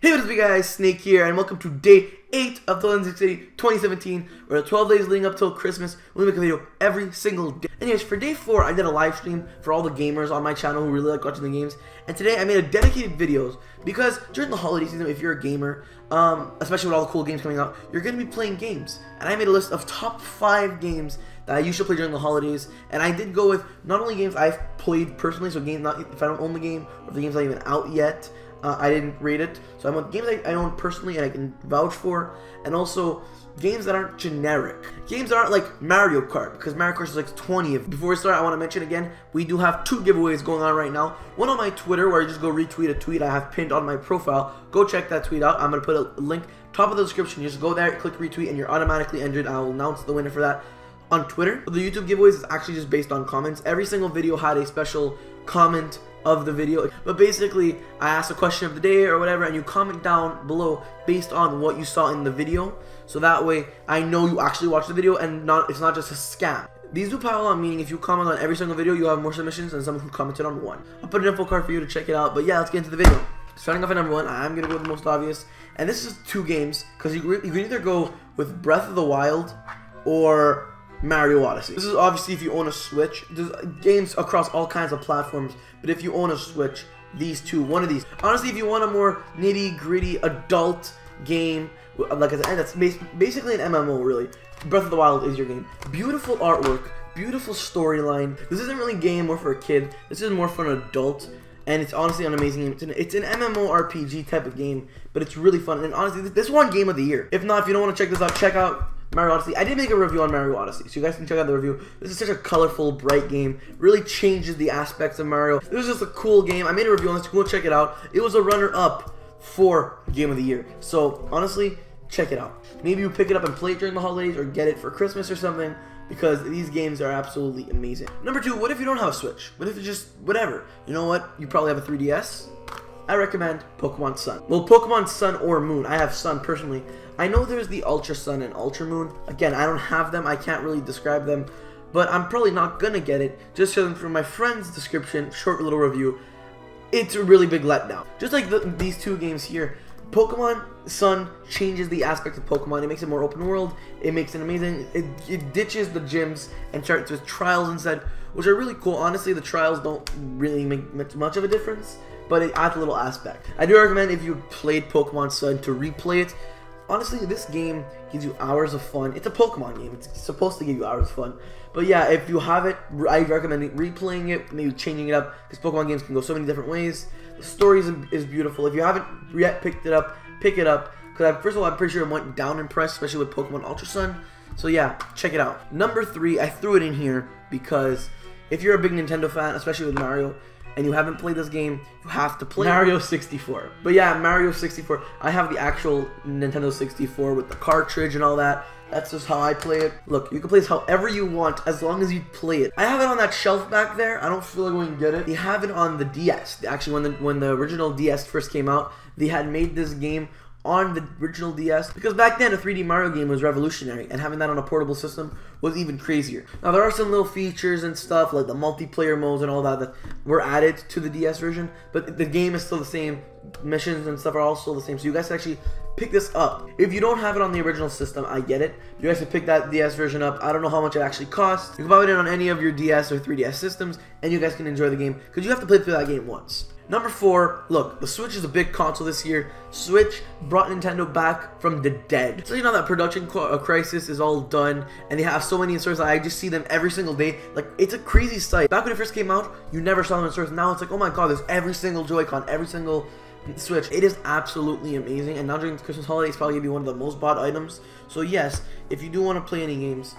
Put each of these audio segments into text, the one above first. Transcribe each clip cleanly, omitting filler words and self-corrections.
Hey, what is up, guys? Snake here, and welcome to day 8 of the SnakeCity 2017. We're 12 days leading up till Christmas. We make a video every single day. Anyways, for day 4, I did a live stream for all the gamers on my channel who really like watching the games. And today, I made a dedicated videos because during the holiday season, if you're a gamer, especially with all the cool games coming out, you're going to be playing games. And I made a list of top 5 games that you should play during the holidays. And I did go with not only games I've played personally, so games not if I don't own the game, or the game's not even out yet. I didn't rate it, so I want games I own personally and I can vouch for, and also games that aren't generic. Games that aren't like Mario Kart, because Mario Kart is like 20 of. Before we start, I want to mention again, we do have 2 giveaways going on right now. One on my Twitter, where I just go retweet a tweet I have pinned on my profile. Go check that tweet out. I'm going to put a link top of the description. You just go there, click retweet, and you're automatically entered. I will announce the winner for that on Twitter. The YouTube giveaways is actually just based on comments. Every single video had a special comment of the video, but basically I ask a question of the day or whatever, and you comment down below based on what you saw in the video, so that way I know you actually watched the video and it's not just a scam. These do pile on, meaning if you comment on every single video, you have more submissions than someone who commented on one. I'll put an info card for you to check it out, but yeah, let's get into the video. Starting off at number 1, I'm gonna go with the most obvious, and this is 2 games, because you can either go with Breath of the Wild or Mario Odyssey. This is obviously if you own a Switch. There's games across all kinds of platforms, but if you own a Switch, these two, one of these. Honestly, if you want a more nitty-gritty adult game, like I said, that's basically an MMO, really, Breath of the Wild is your game. Beautiful artwork, beautiful storyline. This isn't really a game more for a kid. This is more for an adult, and it's honestly an amazing game. It's an MMORPG type of game, but it's really fun. And honestly, this won Game of the Year. If not, if you don't want to check this out, check out Mario Odyssey. I did make a review on Mario Odyssey, so you guys can check out the review. This is such a colorful, bright game. Really changes the aspects of Mario. This is just a cool game. I made a review on this. Go check it out. It was a runner-up for Game of the Year. So honestly, check it out. Maybe you pick it up and play it during the holidays, or get it for Christmas or something, because these games are absolutely amazing. Number 2, what if you don't have a Switch? What if it's just whatever? You know what? You probably have a 3DS. I recommend Pokemon Sun. Well, Pokemon Sun or Moon. I have Sun personally. I know there's the Ultra Sun and Ultra Moon. Again, I don't have them. I can't really describe them, but I'm probably not gonna get it. Just from my friend's description, short little review, it's a really big letdown. Just like these 2 games here, Pokemon Sun changes the aspect of Pokemon. It makes it more open world. It makes it amazing. It ditches the gyms and starts with trials instead, which are really cool. Honestly, the trials don't really make much of a difference, but it adds a little aspect. I do recommend, if you played Pokemon Sun, to replay it. Honestly, this game gives you hours of fun. It's a Pokemon game. It's supposed to give you hours of fun. But yeah, if you have it, I recommend replaying it, maybe changing it up, because Pokemon games can go so many different ways. The story is beautiful. If you haven't yet picked it up, pick it up. Because first of all, I'm pretty sure it went down in price, especially with Pokemon Ultra Sun. So yeah, check it out. Number 3, I threw it in here because if you're a big Nintendo fan, especially with Mario, and you haven't played this game, you have to play Mario 64. But yeah, Mario 64. I have the actual Nintendo 64 with the cartridge and all that. That's just how I play it. Look, you can play this however you want, as long as you play it. I have it on that shelf back there. I don't feel like going to get it. They have it on the DS. Actually, when the original DS first came out, they had made this game on the original DS, because back then a 3D Mario game was revolutionary, and having that on a portable system was even crazier. Now there are some little features and stuff like the multiplayer modes and all that were added to the DS version, but the game is still the same. Missions and stuff are all still the same, so you guys can actually pick this up. If you don't have it on the original system, I get it. You guys can pick that DS version up. I don't know how much it actually costs. You can buy it on any of your DS or 3DS systems, and you guys can enjoy the game, because you have to play through that game once. Number 4, look, the Switch is a big console this year. Switch brought Nintendo back from the dead. So you know that production crisis is all done, and they have so many in stores. I just see them every single day. Like, it's a crazy sight. Back when it first came out, you never saw them in stores. Now it's like, oh my god, there's every single Joy-Con, every single Switch. It is absolutely amazing, and now during the Christmas holiday, it's probably gonna be one of the most bought items. So yes, if you do want to play any games,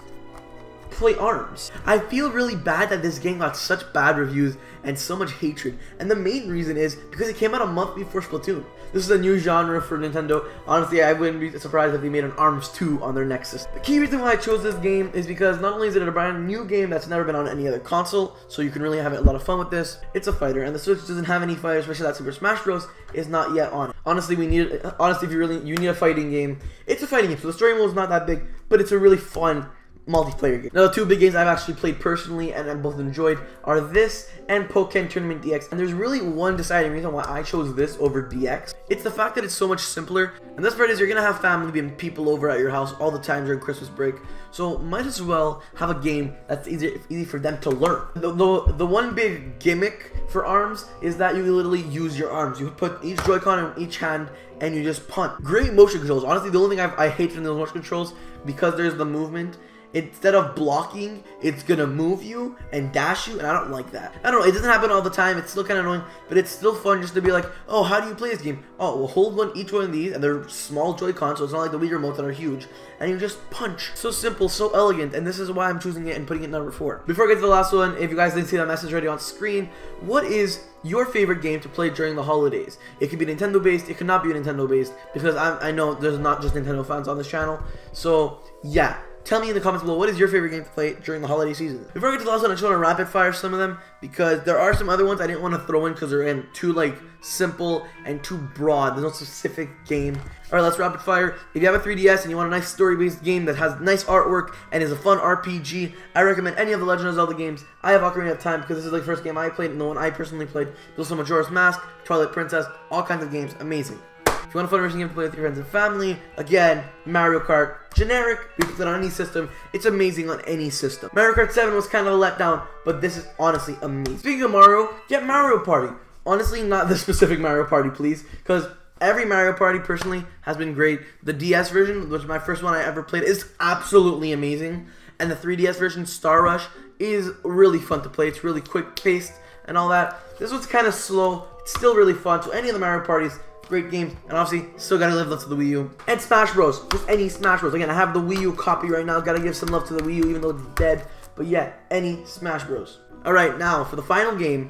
play ARMS. I feel really bad that this game got such bad reviews and so much hatred, and the main reason is because it came out a month before Splatoon. This is a new genre for Nintendo. Honestly, I wouldn't be surprised if they made an ARMS 2 on their next system. The key reason why I chose this game is because not only is it a brand new game that's never been on any other console, so you can really have a lot of fun with this. It's a fighter, and the Switch doesn't have any fighters, especially that Super Smash Bros. Is not yet on it. Honestly, we need it. Honestly, if you need a fighting game, it's a fighting game, so the story mode is not that big, but it's a really fun multiplayer game. Now, the two big games I've actually played personally and I've both enjoyed are this and Pokken Tournament DX. And there's really one deciding reason why I chose this over DX. It's the fact that it's so much simpler. And this part is you're gonna have family and people over at your house all the time during Christmas break. So might as well have a game that's easy for them to learn. The one big gimmick for arms is that you literally use your arms. You put each Joy-Con in each hand and you just punt. Great motion controls. Honestly, the only thing I hate from those motion controls, because there's the movement, instead of blocking, it's gonna move you and dash you, and I don't like that. I don't know, it doesn't happen all the time, it's still kind of annoying, but it's still fun just to be like, oh, how do you play this game? Oh, well, hold each one of these, and they're small Joy-Cons, so it's not like the Wii remotes that are huge, and you just punch. So simple, so elegant, and this is why I'm choosing it and putting it number 4. Before I get to the last one, if you guys didn't see that message already on screen, what is your favorite game to play during the holidays? It could be Nintendo based, it could not be Nintendo based, because I know there's not just Nintendo fans on this channel, so yeah. Tell me in the comments below, what is your favorite game to play during the holiday season? Before I get to the last one, I just want to rapid fire some of them, because there are some other ones I didn't want to throw in because they're too like simple and too broad. There's no specific game. Alright, let's rapid fire. If you have a 3DS and you want a nice story-based game that has nice artwork and is a fun RPG, I recommend any of the Legend of Zelda games. I have Ocarina of Time because this is like the first game I played and the one I personally played. There's also Majora's Mask, Twilight Princess, all kinds of games. Amazing. If you want a fun racing game to play with your friends and family, again, Mario Kart. Generic, you can play it on any system. It's amazing on any system. Mario Kart 7 was kind of a letdown, but this is honestly amazing. Speaking of Mario, get Mario Party. Honestly, not the specific Mario Party, please, because every Mario Party, personally, has been great. The DS version, which is my first one I ever played, is absolutely amazing. And the 3DS version, Star Rush, is really fun to play. It's really quick-paced and all that. This one's kind of slow. It's still really fun. So any of the Mario Parties, great games, and obviously still gotta live up to the Wii U. And Smash Bros. Just any Smash Bros. Again, I have the Wii U copy right now. Gotta give some love to the Wii U, even though it's dead. But yeah, any Smash Bros. Alright, now for the final game,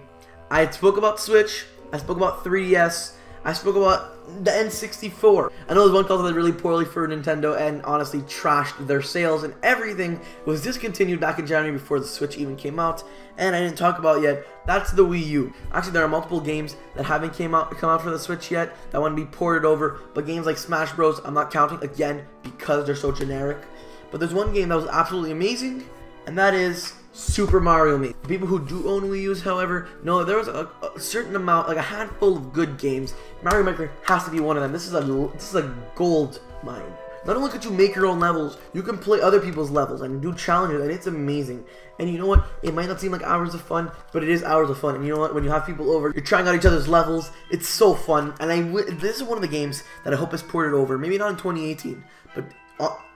I spoke about Switch, I spoke about 3DS, I spoke about the N64. I know there's one console that did really poorly for Nintendo and honestly trashed their sales, and everything was discontinued back in January before the Switch even came out, and I didn't talk about yet. That's the Wii U. Actually, there are multiple games that haven't come out for the Switch yet that want to be ported over, but games like Smash Bros. I'm not counting, again, because they're so generic. But there's one game that was absolutely amazing, and that is Super Mario Maker. People who do own Wii U's, however, know there was a certain amount, like a handful of good games. Mario Maker has to be one of them. This is a gold mine. Not only could you make your own levels, you can play other people's levels and do challenges, and it's amazing. And you know what? It might not seem like hours of fun, but it is hours of fun. And you know what? When you have people over, you're trying out each other's levels. It's so fun. And this is one of the games that I hope is ported over. Maybe not in 2018, but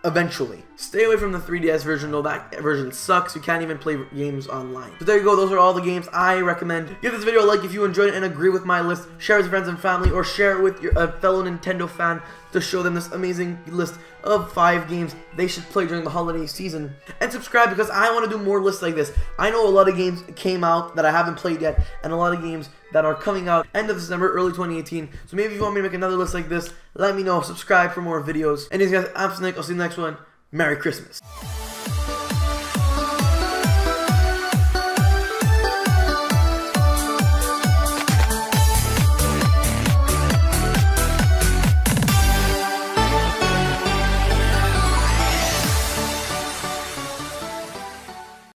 eventually. Stay away from the 3DS version, though. That version sucks. You can't even play games online. So there you go. Those are all the games I recommend. Give this video a like if you enjoyed it and agree with my list. Share it with friends and family, or share it with your fellow Nintendo fan to show them this amazing list of 5 games they should play during the holiday season. And subscribe, because I want to do more lists like this. I know a lot of games came out that I haven't played yet, and a lot of games that are coming out end of December, early 2018. So maybe if you want me to make another list like this, let me know. Subscribe for more videos. Anyways, guys, I'm Snake. I'll see you in the next one. Merry Christmas.